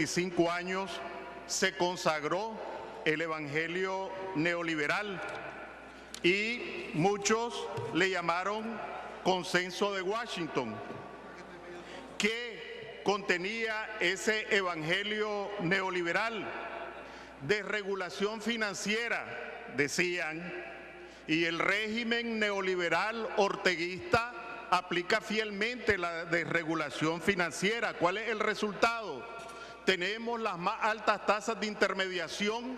25 años se consagró el evangelio neoliberal y muchos le llamaron Consenso de Washington, que contenía ese evangelio neoliberal. Desregulación financiera, decían, y el régimen neoliberal orteguista aplica fielmente la desregulación financiera. ¿Cuál es el resultado? Tenemos las más altas tasas de intermediación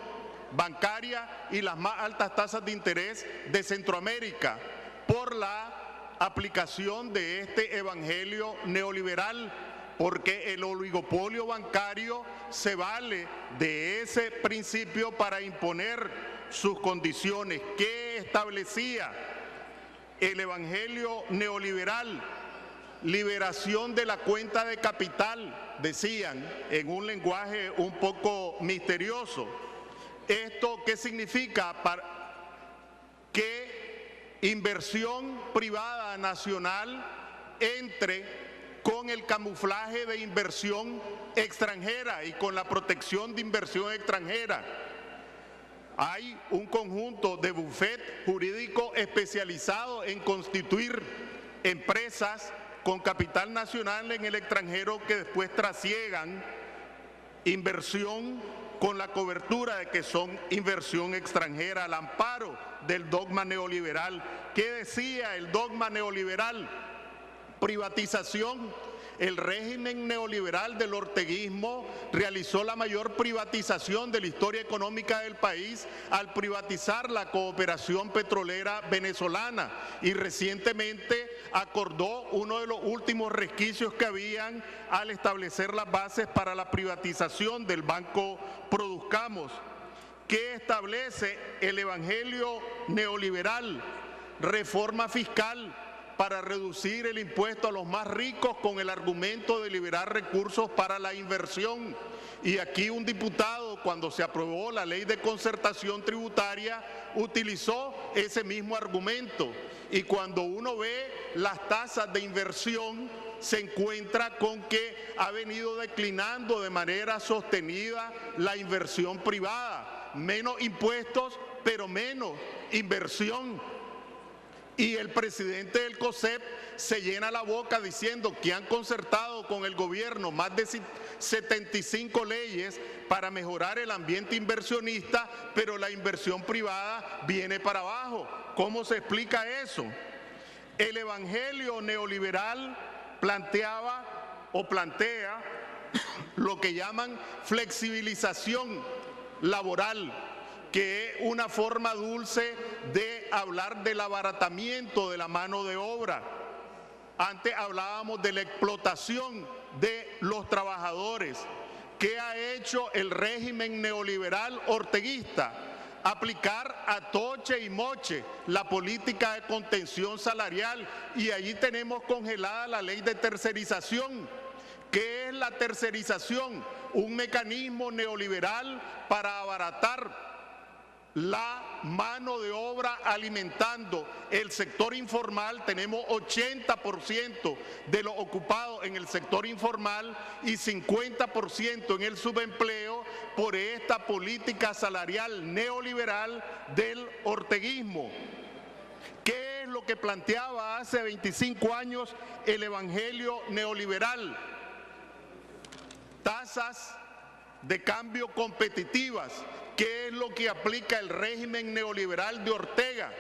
bancaria y las más altas tasas de interés de Centroamérica por la aplicación de este evangelio neoliberal, porque el oligopolio bancario se vale de ese principio para imponer sus condiciones. ¿Qué establecía el evangelio neoliberal? Liberación de la cuenta de capital, decían en un lenguaje un poco misterioso. ¿Esto qué significa? Que inversión privada nacional entre con el camuflaje de inversión extranjera y con la protección de inversión extranjera. Hay un conjunto de bufet jurídico especializado en constituir empresas con capital nacional en el extranjero que después trasiegan inversión con la cobertura de que son inversión extranjera al amparo del dogma neoliberal. ¿Qué decía el dogma neoliberal? Privatización. El régimen neoliberal del orteguismo realizó la mayor privatización de la historia económica del país al privatizar la cooperación petrolera venezolana y recientemente acordó uno de los últimos resquicios que habían al establecer las bases para la privatización del Banco Produzcamos. ¿Qué establece el evangelio neoliberal? Reforma fiscal para reducir el impuesto a los más ricos con el argumento de liberar recursos para la inversión. Y aquí un diputado, cuando se aprobó la ley de concertación tributaria, utilizó ese mismo argumento. Y cuando uno ve las tasas de inversión, se encuentra con que ha venido declinando de manera sostenida la inversión privada. Menos impuestos, pero menos inversión. Y el presidente del COSEP se llena la boca diciendo que han concertado con el gobierno más de 75 leyes para mejorar el ambiente inversionista, pero la inversión privada viene para abajo. ¿Cómo se explica eso? El evangelio neoliberal planteaba o plantea lo que llaman flexibilización laboral, que es una forma dulce de hablar del abaratamiento de la mano de obra. Antes hablábamos de la explotación de los trabajadores. ¿Qué ha hecho el régimen neoliberal orteguista? Aplicar a toche y moche la política de contención salarial, y allí tenemos congelada la ley de tercerización. ¿Qué es la tercerización? Un mecanismo neoliberal para abaratar la mano de obra alimentando el sector informal. Tenemos 80% de los ocupados en el sector informal y 50% en el subempleo por esta política salarial neoliberal del orteguismo. ¿Qué es lo que planteaba hace 25 años el evangelio neoliberal? Tasas de cambio competitivas. ¿Qué es lo que aplica el régimen neoliberal de Ortega?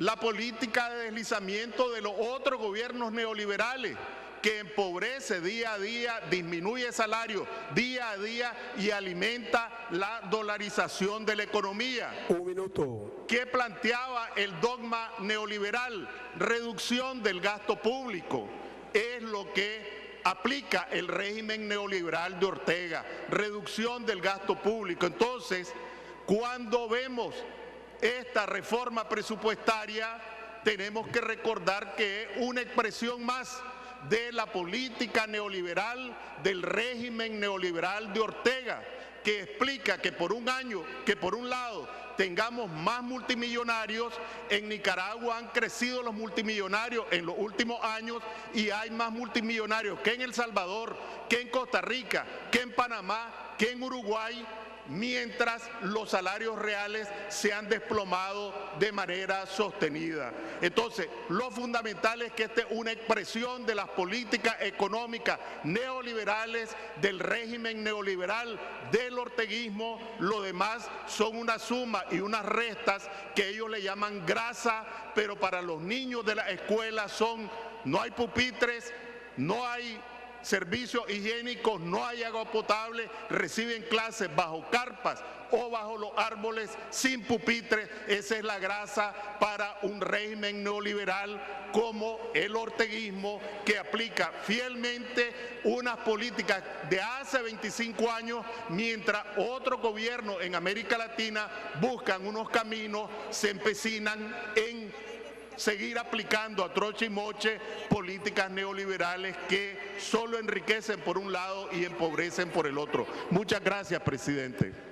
La política de deslizamiento de los otros gobiernos neoliberales, que empobrece día a día, disminuye salario día a día y alimenta la dolarización de la economía. Un minuto. ¿Qué planteaba el dogma neoliberal? Reducción del gasto público. Es lo que aplica el régimen neoliberal de Ortega, reducción del gasto público. Entonces, cuando vemos esta reforma presupuestaria, tenemos que recordar que es una expresión más de la política neoliberal, del régimen neoliberal de Ortega, que explica que por un lado tengamos más multimillonarios. En Nicaragua han crecido los multimillonarios en los últimos años y hay más multimillonarios que en El Salvador, que en Costa Rica, que en Panamá, que en Uruguay, mientras los salarios reales se han desplomado de manera sostenida. Entonces, lo fundamental es que esta es una expresión de las políticas económicas neoliberales, del régimen neoliberal, del orteguismo. Lo demás son una suma y unas restas que ellos le llaman grasa, pero para los niños de la escuela no hay pupitres, no hay servicios higiénicos, no hay agua potable, reciben clases bajo carpas o bajo los árboles sin pupitres. Esa es la grasa para un régimen neoliberal como el orteguismo, que aplica fielmente unas políticas de hace 25 años, mientras otros gobiernos en América Latina buscan unos caminos, se empecinan en seguir aplicando a troche y moche políticas neoliberales que solo enriquecen por un lado y empobrecen por el otro. Muchas gracias, presidente.